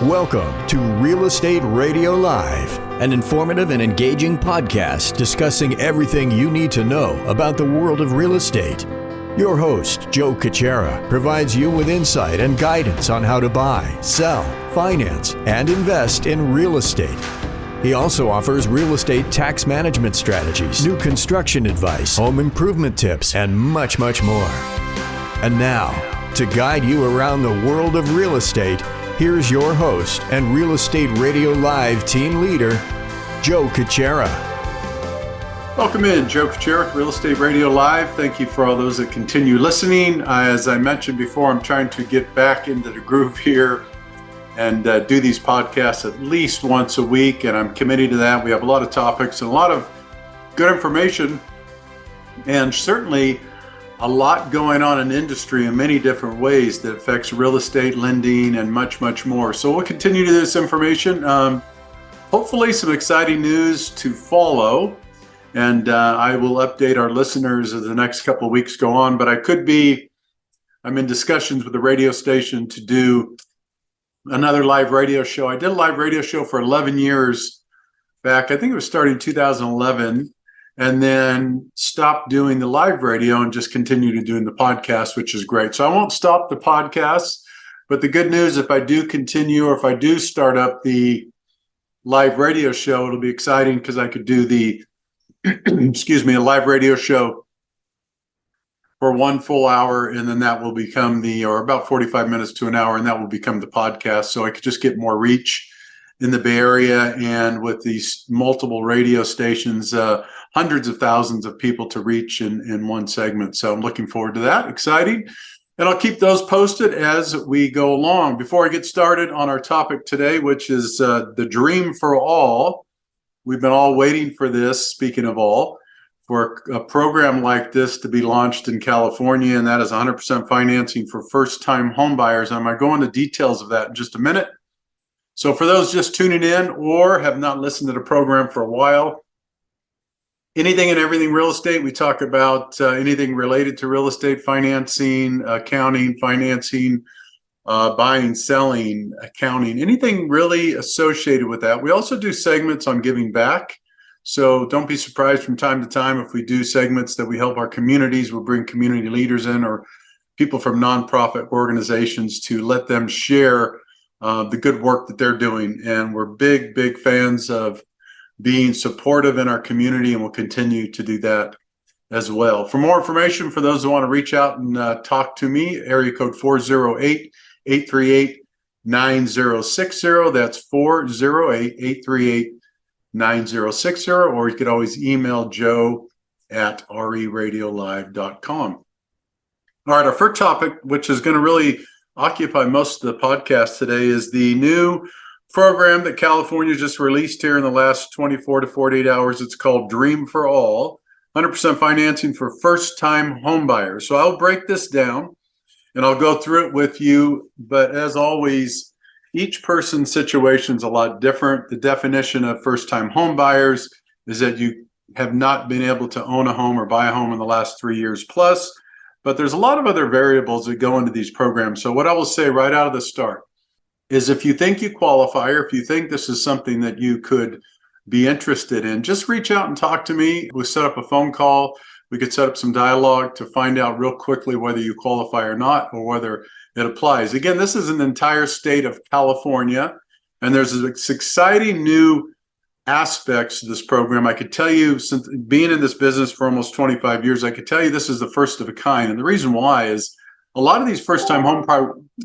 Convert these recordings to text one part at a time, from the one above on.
Welcome to Real Estate Radio Live, an informative and engaging podcast discussing everything you need to know about the world of real estate. Your host, 𝗘𝗀𝗁𝗘, provides you with insight and guidance on how to buy, sell, finance, and invest in real estate. He also offers real estate tax management strategies, new construction advice, home improvement tips, and much, much more. And now, to guide you around the world of real estate, here's your host and Real Estate Radio Live team leader, 𝗘𝗀𝗁𝗘. Welcome in, 𝗘𝗀𝗁𝗘 with Real Estate Radio Live. Thank you for all those that continue listening. As I mentioned before, I'm trying to get back into the groove here and do these podcasts at least once a week, and I'm committed to that. We have a lot of topics and a lot of good information, and certainly a lot going on in industry in many different ways that affects real estate, lending, and much, much more. So we'll continue to this information. Hopefully some exciting news to follow, and I will update our listeners as the next couple of weeks go on. But I'm in discussions with the radio station to do another live radio show. I did a live radio show for 11 years back. I think it was starting in 2011. And then stopped doing the live radio and just continue to doing the podcast, which is great. So I won't stop the podcast, but the good news, if I do continue or if I do start up the live radio show, it'll be exciting because I could do the, a live radio show for 1 full hour, and then that will become or about 45 minutes to an hour, and that will become the podcast. So I could just get more reach in the Bay Area, and with these multiple radio stations, hundreds of thousands of people to reach in one segment. So I'm looking forward to that. Exciting. And I'll keep those posted as we go along. Before I get started on our topic today, which is the dream for all, we've been all waiting for this, speaking of all, for a program like this to be launched in California, and that is 100% financing for first-time homebuyers. I'm going to go into details of that in just a minute. So for those just tuning in or have not listened to the program for a while, anything and everything real estate, we talk about anything related to real estate financing, accounting, financing, buying, selling, accounting, anything really associated with that. We also do segments on giving back. So don't be surprised from time to time if we do segments that we help our communities. We'll bring community leaders in or people from nonprofit organizations to let them share the good work that they're doing. And we're big, big fans of being supportive in our community, and we'll continue to do that as well. For more information, for those who want to reach out and talk to me, area code 408-838-9060. That's 408-838-9060. Or you could always email joe@reradiolive.com. All right, our first topic, which is going to really occupy most of the podcast today, is the new program that California just released here in the last 24 to 48 hours. It's called Dream for All, 100% financing for first-time homebuyers. So I'll break this down and I'll go through it with you. But as always, each person's situation is a lot different. The definition of first-time homebuyers is that you have not been able to own a home or buy a home in the last 3 years plus. But there's a lot of other variables that go into these programs. So what I will say right out of the start is if you think you qualify, or if you think this is something that you could be interested in, just reach out and talk to me. We'll set up a phone call. We could set up some dialogue to find out real quickly whether you qualify or not, or whether it applies. Again, this is an entire state of California, and there's this exciting new aspects to this program. I could tell you, since being in this business for almost 25 years, I could tell you this is the first of a kind. And the reason why is a lot of these first-time home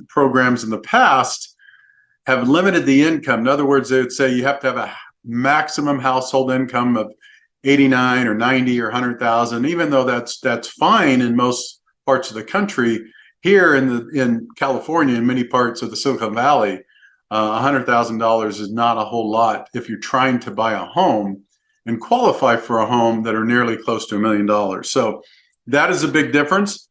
programs in the past have limited the income. In other words, they would say you have to have a maximum household income of 89 or 90 or 100,000, even though that's fine in most parts of the country. Here in California, in many parts of the Silicon Valley, $100,000 is not a whole lot if you're trying to buy a home and qualify for a home that are nearly close to $1 million. So that is a big difference.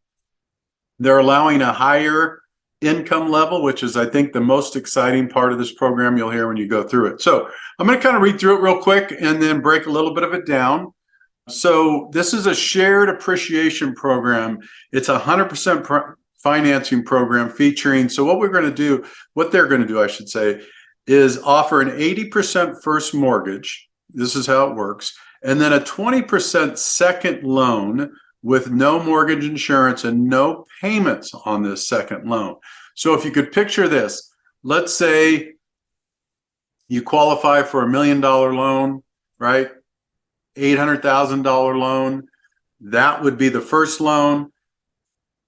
They're allowing a higher income level, which is, I think, the most exciting part of this program you'll hear when you go through it. So I'm going to kind of read through it real quick and then break a little bit of it down. So this is a shared appreciation program. It's 100% financing program featuring, so what they're going to do, I should say, is offer an 80% first mortgage. This is how it works. And then a 20% second loan with no mortgage insurance and no payments on this second loan. So if you could picture this, let's say you qualify for $1 million loan, right? $800,000 loan. That would be the first loan.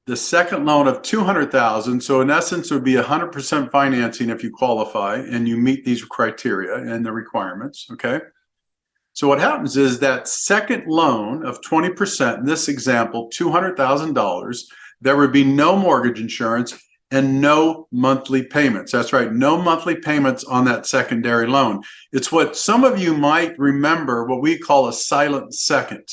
The second loan of $200,000. So in essence, it would be 100% financing if you qualify and you meet these criteria and the requirements. Okay. So what happens is that second loan of 20%, in this example, $200,000, there would be no mortgage insurance and no monthly payments. That's right, no monthly payments on that secondary loan. It's what some of you might remember, what we call a silent second.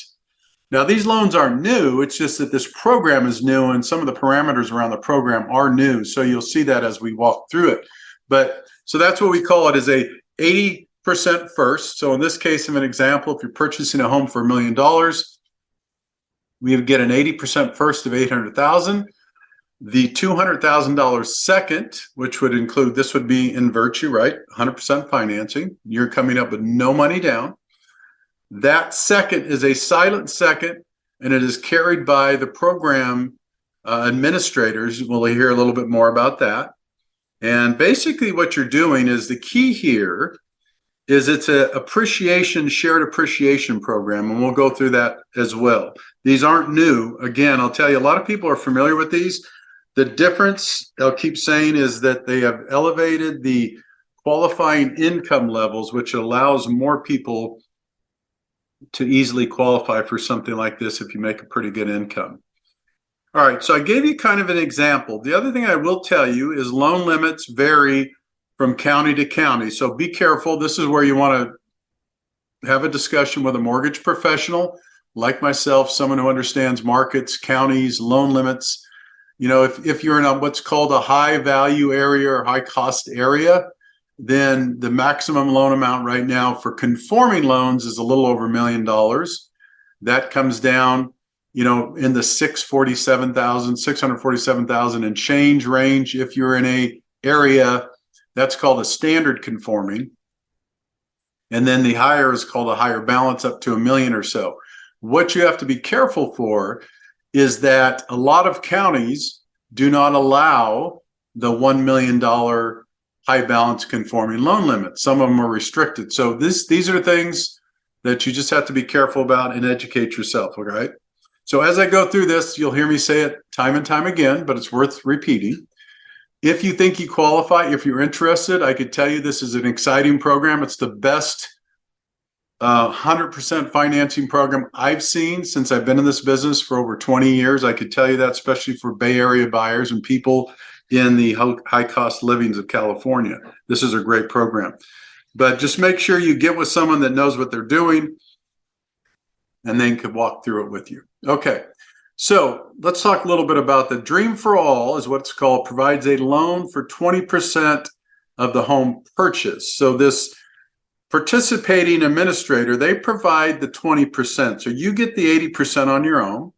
Now, these loans aren't new. It's just that this program is new and some of the parameters around the program are new. So you'll see that as we walk through it. But so that's what we call it, is a 80% first. So in this case of an example, if you're purchasing a home for $1 million, we would get an 80% first of $800,000. The $200,000 second, which would include, this would be in Verge, right? 100% financing. You're coming up with no money down. That second is a silent second, and it is carried by the program administrators. We'll hear a little bit more about that. And basically what you're doing is, the key here is it's a shared appreciation program, and we'll go through that as well. These aren't new. Again, I'll tell you, a lot of people are familiar with these. The difference, I'll keep saying, is that they have elevated the qualifying income levels, which allows more people to easily qualify for something like this if you make a pretty good income. All right, so I gave you kind of an example. The other thing I will tell you is loan limits vary from county to county. So be careful. This is where you want to have a discussion with a mortgage professional like myself, someone who understands markets, counties, loan limits. You know, if you're in what's called a high value area or high cost area, then the maximum loan amount right now for conforming loans is a little over $1 million. That comes down, you know, in the $647,000 and change range. If you're in a area that's called a standard conforming, and then the higher is called a higher balance, up to $1 million or so. What you have to be careful for is that a lot of counties do not allow the $1 million high balance conforming loan limit. Some of them are restricted. So these are things that you just have to be careful about and educate yourself, all right? So as I go through this, you'll hear me say it time and time again, but it's worth repeating. If you think you qualify, if you're interested, I could tell you this is an exciting program. It's the best 100% financing program I've seen since I've been in this business for over 20 years. I could tell you that, especially for Bay Area buyers and people in the high cost livings of California. This is a great program. But just make sure you get with someone that knows what they're doing and then could walk through it with you. Okay, so let's talk a little bit about the Dream for All, is what it's called, provides a loan for 20% of the home purchase. So this participating administrator, they provide the 20%. So you get the 80% on your own.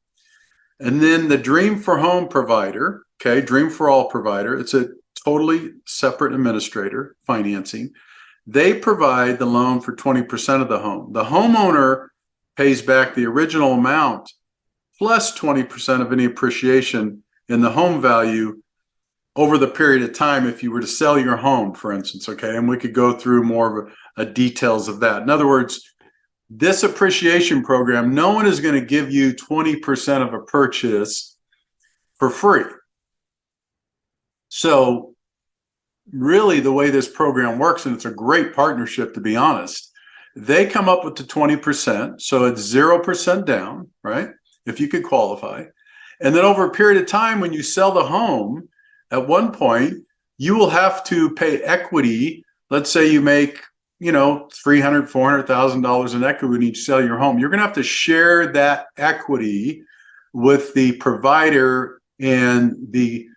And then the Dream for Home provider, okay, Dream for All provider, it's a totally separate administrator financing. They provide the loan for 20% of the home. The homeowner pays back the original amount plus 20% of any appreciation in the home value over the period of time if you were to sell your home, for instance, okay? And we could go through more of a details of that. In other words, this appreciation program, no one is going to give you 20% of a purchase for free. So really the way this program works, and it's a great partnership, to be honest, they come up with the 20%. So it's 0% down, right? If you could qualify. And then over a period of time, when you sell the home, at one point, you will have to pay equity. Let's say you make, you know, $300,000, $400,000 in equity when you sell your home. You're going to have to share that equity with the provider and the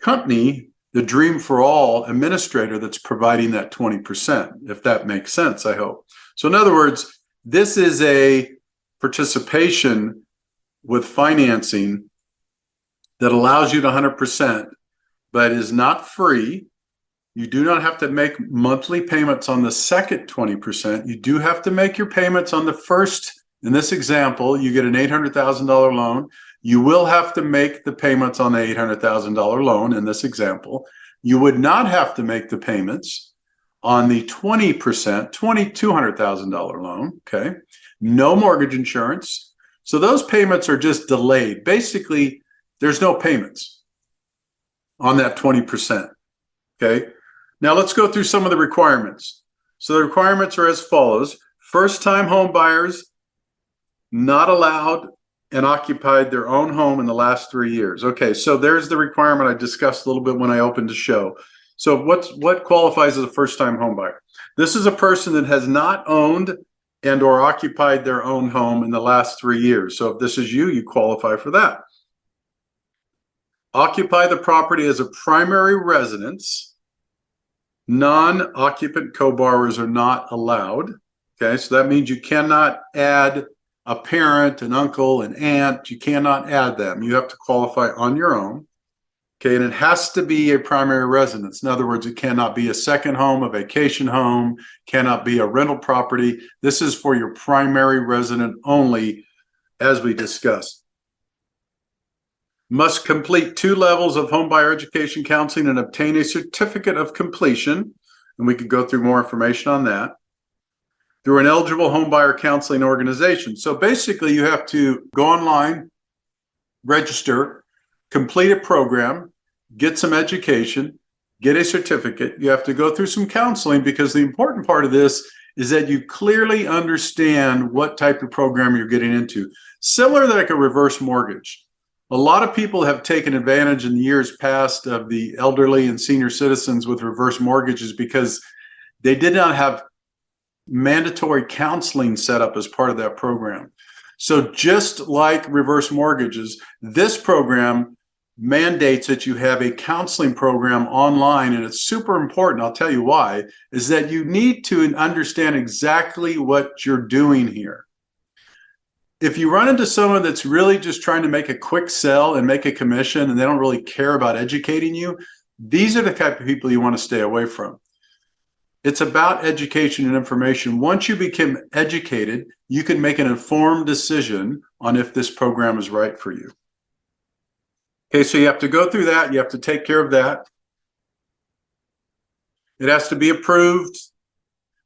company, the Dream for All administrator that's providing that 20%, if that makes sense, I hope. So in other words, this is a participation with financing that allows you to 100%, but is not free. You do not have to make monthly payments on the second 20%. You do have to make your payments on the first. In this example, you get an $800,000 loan. You will have to make the payments on the $800,000 loan in this example. You would not have to make the payments on the 20%, $200,000 loan, okay? No mortgage insurance. So those payments are just delayed. Basically, there's no payments on that 20%, okay? Now let's go through some of the requirements. So the requirements are as follows. First-time home buyers not allowed and occupied their own home in the last 3 years. Okay, so there's the requirement I discussed a little bit when I opened the show. So what qualifies as a first-time home buyer? This is a person that has not owned and or occupied their own home in the last 3 years. So if this is you, you qualify for that. Occupy the property as a primary residence. Non-occupant co-borrowers are not allowed. Okay, so that means you cannot add a parent, an uncle, an aunt. You cannot add them. You have to qualify on your own. Okay, and it has to be a primary residence. In other words, it cannot be a second home, a vacation home, cannot be a rental property. This is for your primary resident only, as we discussed. Must complete 2 levels of homebuyer education counseling and obtain a certificate of completion. And we could go through more information on that. Through an eligible homebuyer counseling organization. So basically, you have to go online, register, complete a program, get some education, get a certificate. You have to go through some counseling because the important part of this is that you clearly understand what type of program you're getting into. Similar to like a reverse mortgage. A lot of people have taken advantage in the years past of the elderly and senior citizens with reverse mortgages because they did not have mandatory counseling set up as part of that program. So just like reverse mortgages, this program mandates that you have a counseling program online, and it's super important. I'll tell you why, is that you need to understand exactly what you're doing here. If you run into someone that's really just trying to make a quick sell and make a commission and they don't really care about educating you, these are the type of people you want to stay away from. It's about education and information. Once you become educated, you can make an informed decision on if this program is right for you. Okay, so you have to go through that. You have to take care of that. It has to be approved.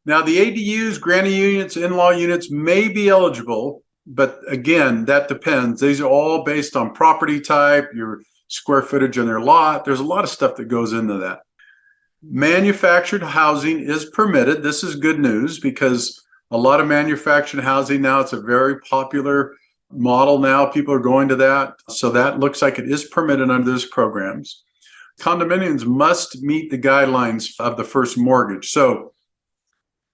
Now, the ADUs, granny units, in-law units may be eligible, but again, that depends. These are all based on property type, your square footage on their lot. There's a lot of stuff that goes into that. Manufactured housing is permitted. This is good news because a lot of manufactured housing now, it's a very popular model now. People are going to that. So that looks like it is permitted under those programs. Condominiums must meet the guidelines of the first mortgage. So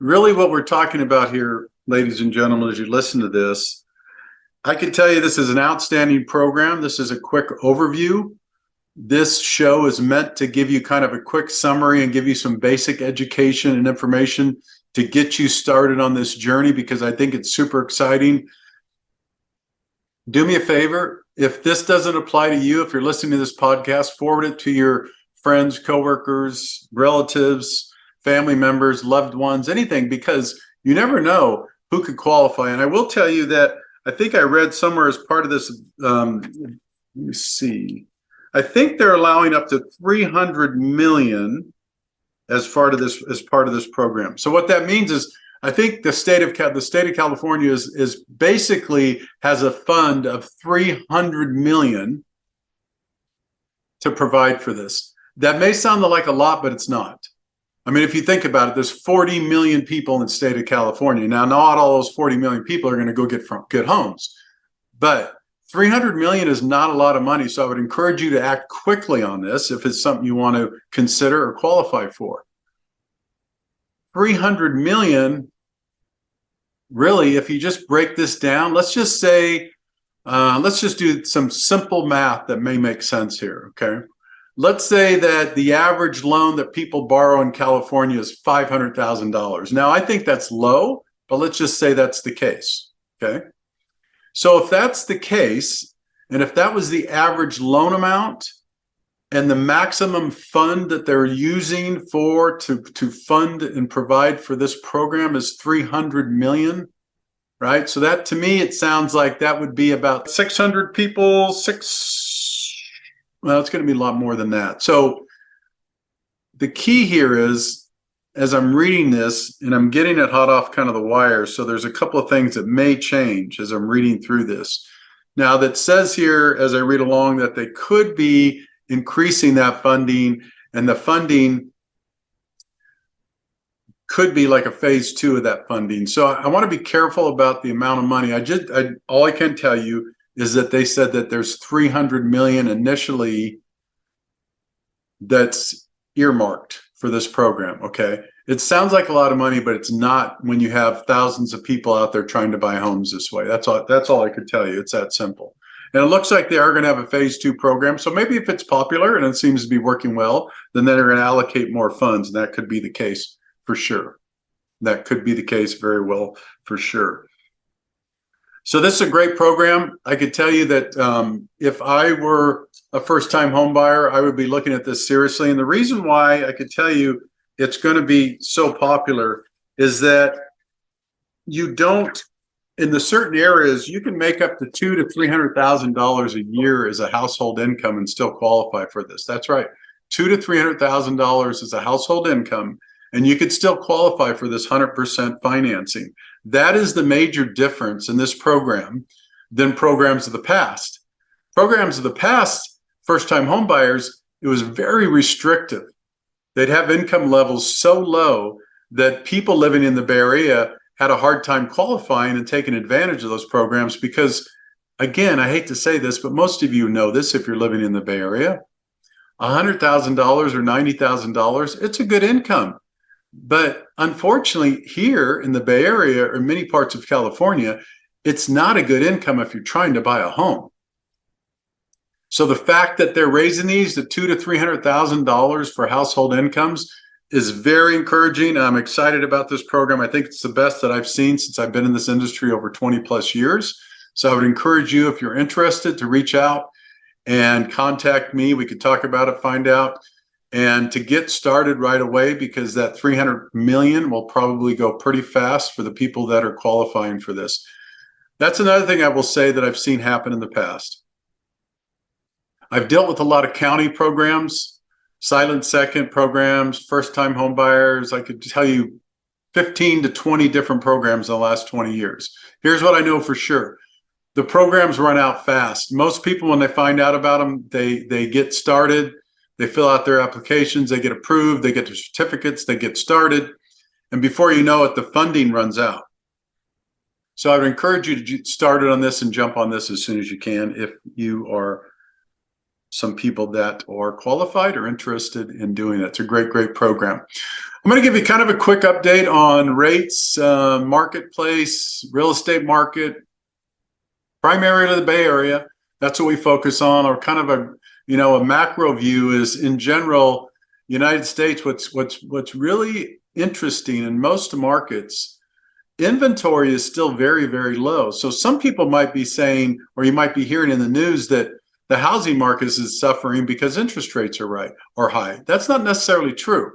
really what we're talking about here, ladies and gentlemen, as you listen to this, I can tell you this is an outstanding program. This is a quick overview. This show is meant to give you kind of a quick summary and give you some basic education and information to get you started on this journey because I think it's super exciting. Do me a favor, if this doesn't apply to you, if you're listening to this podcast, forward it to your friends, coworkers, relatives, family members, loved ones, anything, because you never know who could qualify. And I will tell you that I think I read somewhere as part of this, let me see, I think they're allowing up to 300 million as part of this program. So what that means is I think the state of California is basically has a fund of 300 million to provide for this. That may sound like a lot, but it's not. I mean, if you think about it, there's 40 million people in the state of California. Now, not all those 40 million people are going to go get good homes, but 300 million is not a lot of money. So I would encourage you to act quickly on this if it's something you want to consider or qualify for. 300 million, really, if you just break this down, let's just say, let's just do some simple math that may make sense here, okay? Let's say that the average loan that people borrow in California is $500,000. Now, I think that's low, but let's just say that's the case, okay? So if that's the case, And if that was the average loan amount and the maximum fund that they're using to fund and provide for this program is 300 million, right? So that, to me, it sounds like that would be about 600 people, well, it's going to be a lot more than that. So the key here is, as I'm reading this, and I'm getting it hot off kind of the wire, so there's a couple of things that may change as I'm reading through this. Now, that says here, as I read along, that they could be increasing that funding, and the funding could be like a phase 2 of that funding. So I want to be careful about the amount of money. All I can tell you is that they said that there's 300 million initially that's earmarked for this program. Okay, it sounds like a lot of money, but it's not when you have thousands of people out there trying to buy homes this way. That's all I could tell you. It's that simple. And it looks like they are going to have a phase 2 program. So maybe if it's popular and it seems to be working well, then they're going to allocate more funds. And that could be the case for sure. That could be the case very well for sure. So this is a great program. I could tell you that if I were a first-time home buyer, I would be looking at this seriously. And the reason why I could tell you it's going to be so popular is that you don't, in the certain areas, you can make up to $200,000 to $300,000 a year as a household income and still qualify for this. That's right, $200,000 to $300,000 as a household income, and you could still qualify for this 100% financing. That is the major difference in this program than programs of the past. Programs of the past, first-time home buyers, it was very restrictive. They'd have income levels so low that people living in the Bay Area had a hard time qualifying and taking advantage of those programs because, again, I hate to say this, but most of you know this if you're living in the Bay Area, $100,000 or $90,000, it's a good income. But unfortunately, here in the Bay Area or many parts of California, it's not a good income if you're trying to buy a home. So the fact that they're raising these to $200,000 to $300,000 for household incomes is very encouraging. I'm excited about this program. I think it's the best that I've seen since I've been in this industry over 20 plus years. So I would encourage you, if you're interested, to reach out and contact me. We could talk about it, find out, and to get started right away, because that 300 million will probably go pretty fast for the people that are qualifying for this. That's another thing I will say that I've seen happen in the past. I've dealt with a lot of county programs, silent second programs, first-time home buyers. I could tell you 15 to 20 different programs in the last 20 years. Here's what I know for sure. The programs run out fast. Most people, when they find out about them, they get started. They fill out their applications, they get approved, they get their certificates, they get started, and before you know it, the funding runs out. So I would encourage you to get started on this and jump on this as soon as you can if you are some people that are qualified or interested in doing it. It's a great, great program. I'm going to give you kind of a quick update on rates, marketplace, real estate market, primarily the Bay Area. That's what we focus on, or kind of a macro view is, in general, United States, what's really interesting in most markets, inventory is still very, very low. So some people might be saying, or you might be hearing in the news, that the housing market is suffering because interest rates are high. That's not necessarily true.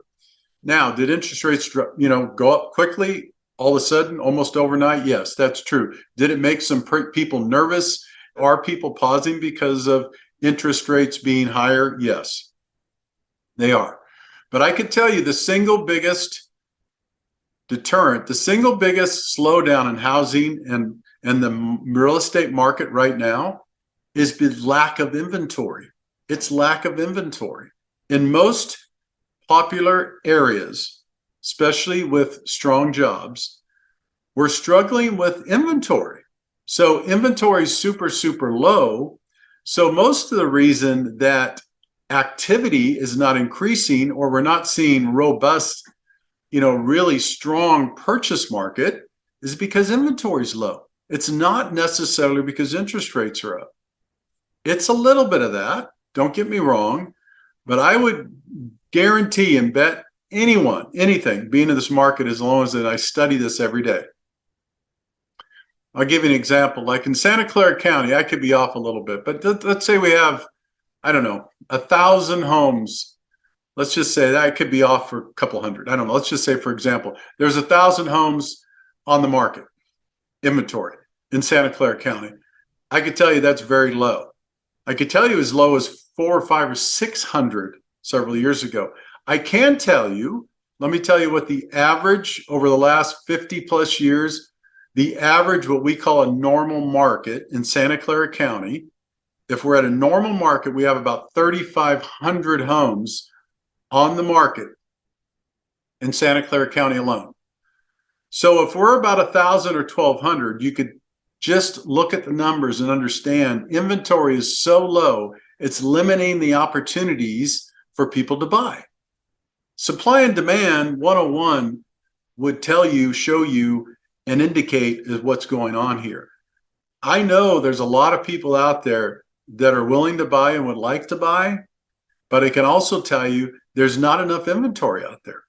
Now, did interest rates go up quickly all of a sudden, almost overnight? Yes, that's true. Did it make some people nervous? Are people pausing because of interest rates being higher? Yes, they are. But I could tell you the single biggest deterrent, the single biggest slowdown in housing and the real estate market right now is the lack of inventory. It's lack of inventory. In most popular areas, especially with strong jobs, we're struggling with inventory. So inventory is super, super low. So most of the reason that activity is not increasing, or we're not seeing robust, really strong purchase market, is because inventory is low. It's not necessarily because interest rates are up. It's a little bit of that, don't get me wrong, but I would guarantee and bet anyone, anything, being in this market as long as that I study this every day, I'll give you an example. Like in Santa Clara County, I could be off a little bit, but let's say we have, I don't know, 1,000 homes. Let's just say that I could be off for a couple hundred. I don't know. Let's just say, for example, there's 1,000 homes on the market, inventory in Santa Clara County. I could tell you that's very low. I could tell you as low as 400 or 500 or 600 several years ago. I can tell you, let me tell you what the average over the last 50 plus years, the average, what we call a normal market in Santa Clara County, if we're at a normal market, we have about 3,500 homes on the market in Santa Clara County alone. So if we're about 1,000 or 1,200, you could just look at the numbers and understand inventory is so low, it's limiting the opportunities for people to buy. Supply and demand 101 would tell you, show you, and indicate is what's going on here. I know there's a lot of people out there that are willing to buy and would like to buy, but I can also tell you there's not enough inventory out there.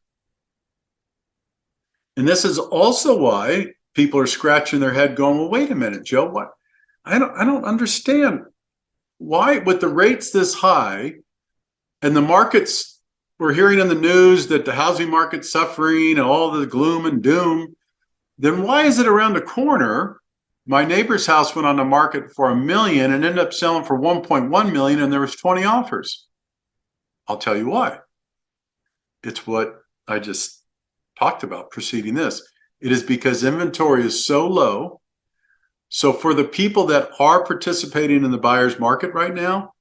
And this is also why people are scratching their head going, well, wait a minute, Joe, what? I don't understand why with the rates this high and the markets, we're hearing in the news that the housing market's suffering and all the gloom and doom, then why is it around the corner? My neighbor's house went on the market for $1 million and ended up selling for $1.1 million and there was 20 offers. I'll tell you why. It's what I just talked about preceding this. It is because inventory is so low. So for the people that are participating in the buyer's market right now,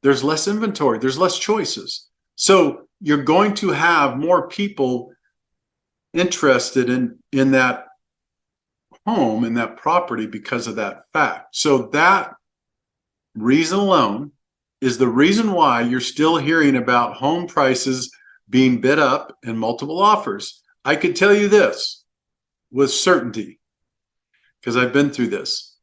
there's less inventory, there's less choices. So you're going to have more people interested in that home, in that property because of that fact. So that reason alone is the reason why you're still hearing about home prices being bid up and multiple offers. I could tell you this with certainty, because I've been through this.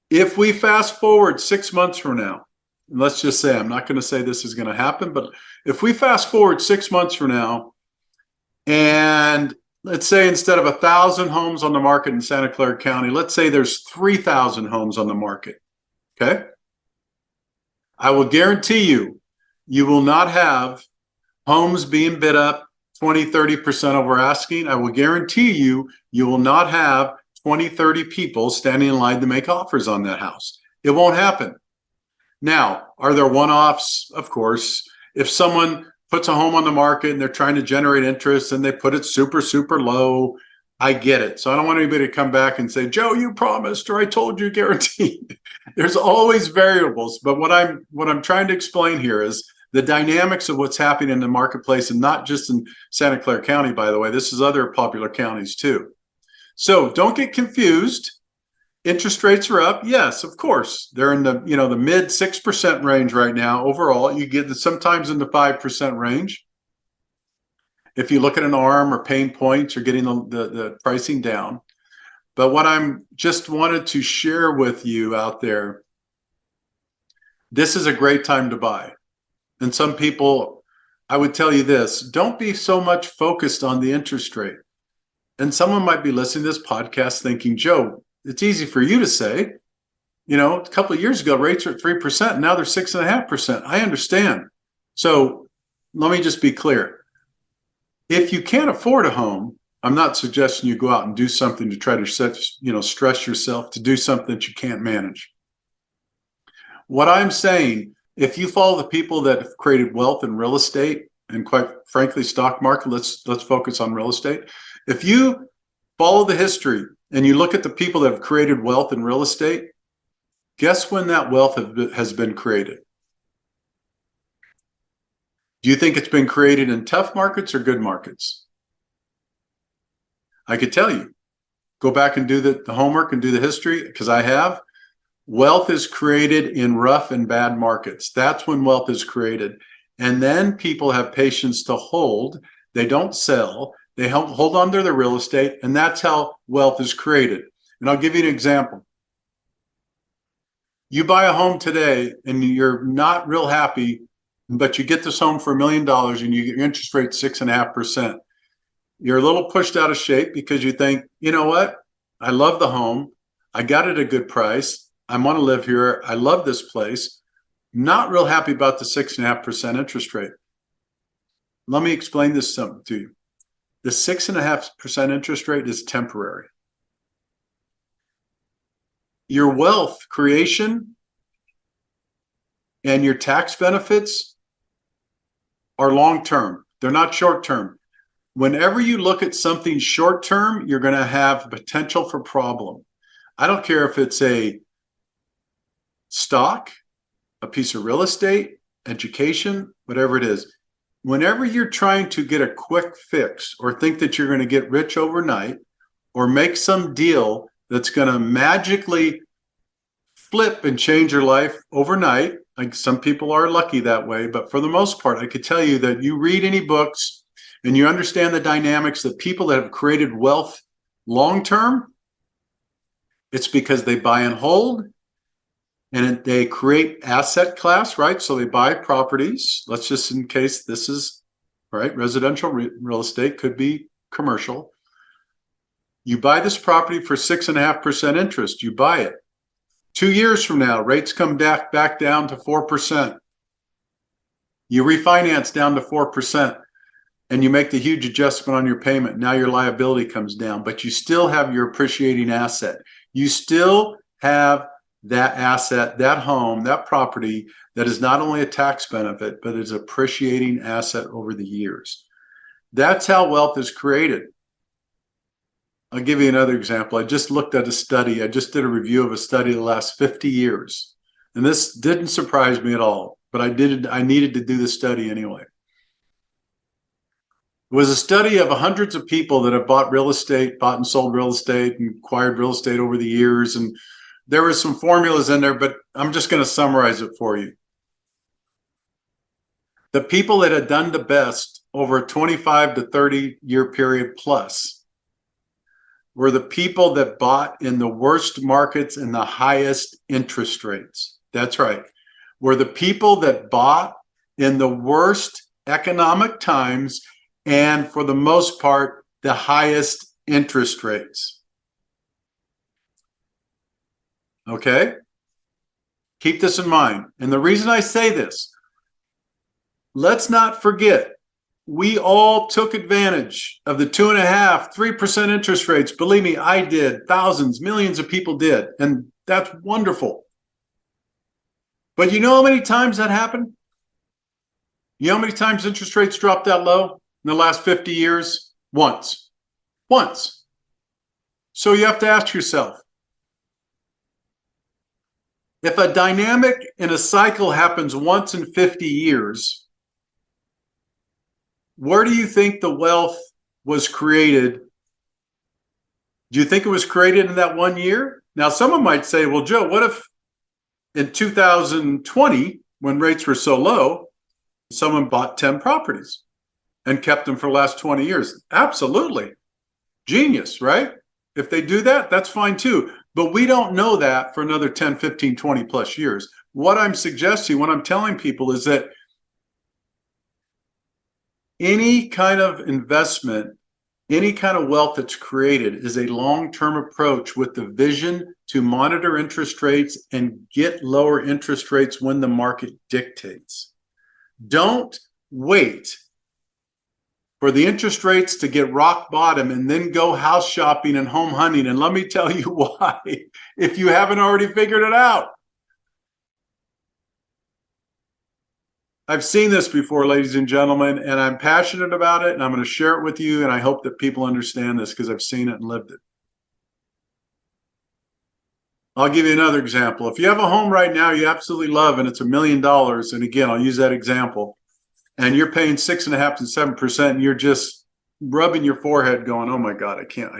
If we fast forward 6 months from now, and let's just say, I'm not going to say this is going to happen, but if we fast forward 6 months from now, and let's say instead of 1,000 homes on the market in Santa Clara County, let's say there's 3,000 homes on the market, okay? I will guarantee you, you will not have homes being bid up 20, 30% over asking. I will guarantee you, you will not have 20, 30 people standing in line to make offers on that house. It won't happen. Now, are there one-offs? Of course. If someone puts a home on the market and they're trying to generate interest and they put it super, super low, I get it. So I don't want anybody to come back and say, Joe, you promised, or I told you guaranteed. There's always variables. But what I'm trying to explain here is the dynamics of what's happening in the marketplace, and not just in Santa Clara County, by the way. This is other popular counties too. So don't get confused. Interest rates are up. Yes, of course. They're in the mid 6% range right now. Overall, you get sometimes in the 5% range. If you look at an ARM or pain points, or getting the pricing down. But what I'm just wanted to share with you out there, this is a great time to buy. And some people, I would tell you this, don't be so much focused on the interest rate. And someone might be listening to this podcast thinking, Joe, it's easy for you to say, a couple of years ago, rates are at 3%. Now they're 6.5%. I understand. So let me just be clear. If you can't afford a home, I'm not suggesting you go out and do something to try to stress yourself to do something that you can't manage. What I'm saying, if you follow the people that have created wealth in real estate, and quite frankly, stock market, let's focus on real estate. If you follow the history and you look at the people that have created wealth in real estate, guess when that wealth has been created? Do you think it's been created in tough markets or good markets? I could tell you. Go back and do the homework and do the history, because I have. Wealth is created in rough and bad markets. That's when wealth is created. And then people have patience to hold. They don't sell. They hold on to their real estate, and that's how wealth is created. And I'll give you an example. You buy a home today and you're not real happy, but you get this home for $1 million and you get your interest rate 6.5%. You're a little pushed out of shape because you think, you know what? I love the home. I got it at a good price. I want to live here. I love this place. Not real happy about the 6.5% interest rate. Let me explain this something to you. The 6.5% interest rate is temporary. Your wealth creation and your tax benefits are long-term. They're not short-term. Whenever you look at something short-term, you're going to have potential for problem. I don't care if it's a stock, a piece of real estate, education, whatever it is. Whenever you're trying to get a quick fix or think that you're going to get rich overnight or make some deal that's going to magically flip and change your life overnight, like some people are lucky that way, but for the most part, I could tell you that you read any books and you understand the dynamics that people that have created wealth long-term, it's because they buy and hold, and they create asset class, right? So they buy properties. Let's just, in case this is, right, residential real estate, could be commercial. You buy this property for 6.5% interest. You buy it. 2 years from now, rates come back down to 4%. You refinance down to 4%, and you make the huge adjustment on your payment. Now your liability comes down, but you still have your appreciating asset. You still have that asset, that home, that property that is not only a tax benefit, but is appreciating asset over the years. That's how wealth is created. I'll give you another example. I just looked at a study. I just did a review of a study of the last 50 years. And this didn't surprise me at all, but I needed to do the study anyway. It was a study of hundreds of people that have bought real estate, bought and sold real estate, and acquired real estate over the years. And there were some formulas in there, but I'm just going to summarize it for you. The people that had done the best over a 25 to 30 year period plus were the people that bought in the worst markets and the highest interest rates. That's right. Were the people that bought in the worst economic times and, for the most part, the highest interest rates. Okay? Keep this in mind. And the reason I say this, let's not forget, we all took advantage of the 2.5%, 3% interest rates. Believe me, I did. Thousands, millions of people did. And that's wonderful. But you know how many times that happened? You know how many times interest rates dropped that low in the last 50 years? Once. Once. So you have to ask yourself, if a dynamic in a cycle happens once in 50 years, where do you think the wealth was created? Do you think it was created in that 1 year? Now, someone might say, well, Joe, what if in 2020, when rates were so low, someone bought 10 properties and kept them for the last 20 years? Absolutely. Genius, right? If they do that, that's fine too. But we don't know that for another 10, 15, 20 plus years. What I'm suggesting, what I'm telling people is that any kind of investment, any kind of wealth that's created is a long-term approach with the vision to monitor interest rates and get lower interest rates when the market dictates. Don't wait for the interest rates to get rock bottom and then go house shopping and home hunting. And let me tell you why, if you haven't already figured it out. I've seen this before, ladies and gentlemen, and I'm passionate about it, and I'm going to share it with you, and I hope that people understand this because I've seen it and lived it. I'll give you another example. If you have a home right now you absolutely love and it's $1 million, and again, I'll use that example, and you're paying 6.5% to 7%, and you're just rubbing your forehead going, oh my God, I can't,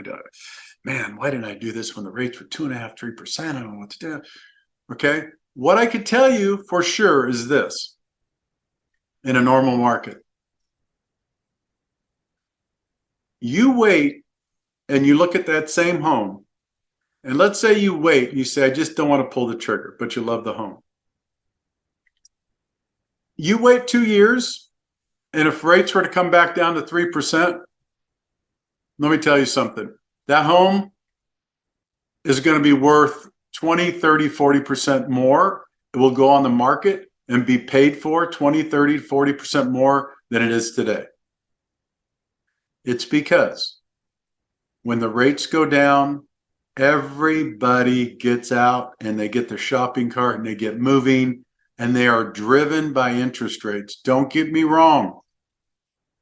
man, why didn't I do this when the rates were 2.5%, 3%? I don't know what to do. Okay. What I could tell you for sure is this. In a normal market, you wait and you look at that same home, and let's say you wait and you say, I just don't want to pull the trigger, but you love the home. You wait 2 years, and if rates were to come back down to 3%, let me tell you something. That home is going to be worth 20, 30, 40% more. It will go on the market and be paid for 20, 30, 40% more than it is today. It's because when the rates go down, everybody gets out and they get their shopping cart and they get moving, and they are driven by interest rates. Don't get me wrong.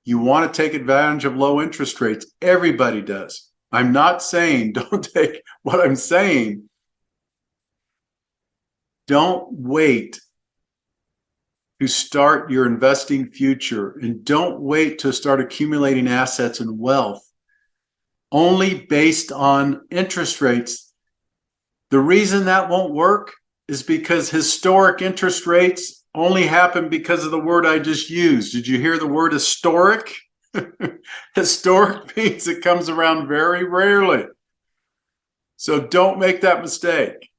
You want to take advantage of low interest rates. Everybody does. I'm not saying don't take what I'm saying. Don't wait to start your investing future, and don't wait to start accumulating assets and wealth only based on interest rates. The reason that won't work is because historic interest rates only happen because of the word I just used. Did you hear the word historic? Historic means it comes around very rarely. So don't make that mistake.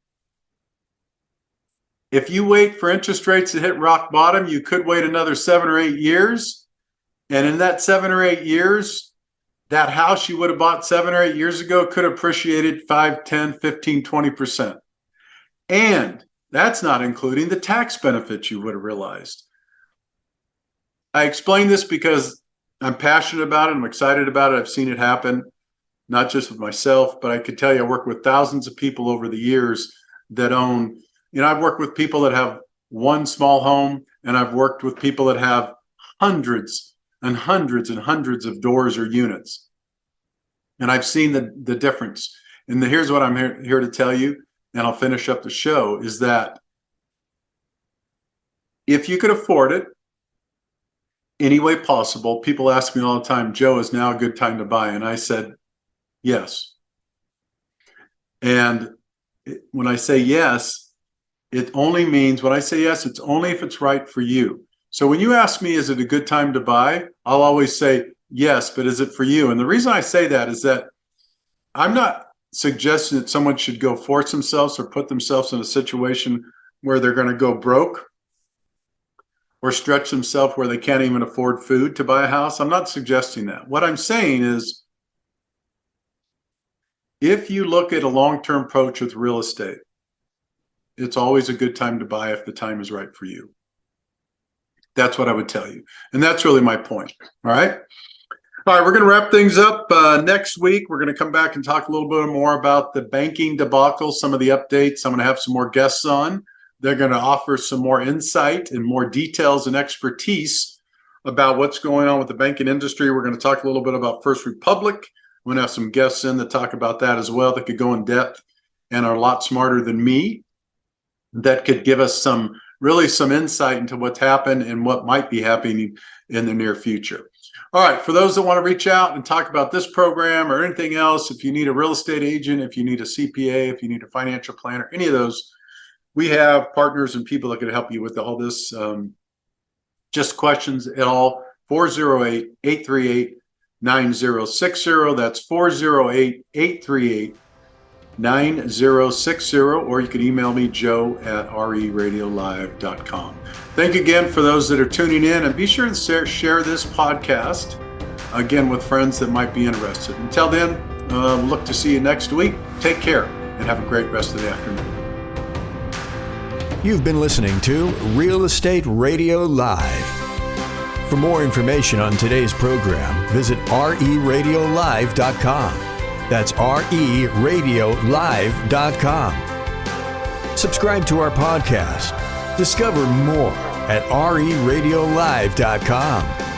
If you wait for interest rates to hit rock bottom, you could wait another 7 or 8 years. And in that 7 or 8 years, that house you would have bought 7 or 8 years ago could have appreciated 5, 10, 15, 20%. And that's not including the tax benefits you would have realized. I explain this because I'm passionate about it. I'm excited about it. I've seen it happen, not just with myself, but I could tell you I work with thousands of people over the years that own. I've worked with people that have one small home, and I've worked with people that have hundreds and hundreds and hundreds of doors or units. And I've seen the difference. And here's what I'm here to tell you, and I'll finish up the show, is that if you could afford it any way possible, people ask me all the time, Joe, is now a good time to buy? And I said, yes. And when I say yes, it only means, when I say yes, it's only if it's right for you. So when you ask me, is it a good time to buy? I'll always say, yes, but is it for you? And the reason I say that is that I'm not suggesting that someone should go force themselves or put themselves in a situation where they're going to go broke or stretch themselves where they can't even afford food to buy a house. I'm not suggesting that. What I'm saying is, if you look at a long-term approach with real estate, it's always a good time to buy if the time is right for you. That's what I would tell you. And that's really my point. All right. All right, we're going to wrap things up. Next week, we're going to come back and talk a little bit more about the banking debacle, some of the updates. I'm going to have some more guests on. They're going to offer some more insight and more details and expertise about what's going on with the banking industry. We're going to talk a little bit about First Republic. We're going to have some guests in that talk about that as well, that could go in depth and are a lot smarter than me, that could give us some insight into what's happened and what might be happening in the near future. All right, for those that want to reach out and talk about this program or anything else, if you need a real estate agent, if you need a CPA, if you need a financial planner, any of those, we have partners and people that can help you with all this. Just questions at all, 408-838-9060. That's 408-838-9060, or you can email me, joe@reradiolive.com. Thank you again for those that are tuning in, and be sure to share this podcast again with friends that might be interested. Until then, look to see you next week. Take care and have a great rest of the afternoon. You've been listening to Real Estate Radio Live. For more information on today's program, visit 𝗓𝗡radiolive.com. That's 𝗓𝗡radiolive.com. Subscribe to our podcast. Discover more at 𝗓𝗡radiolive.com.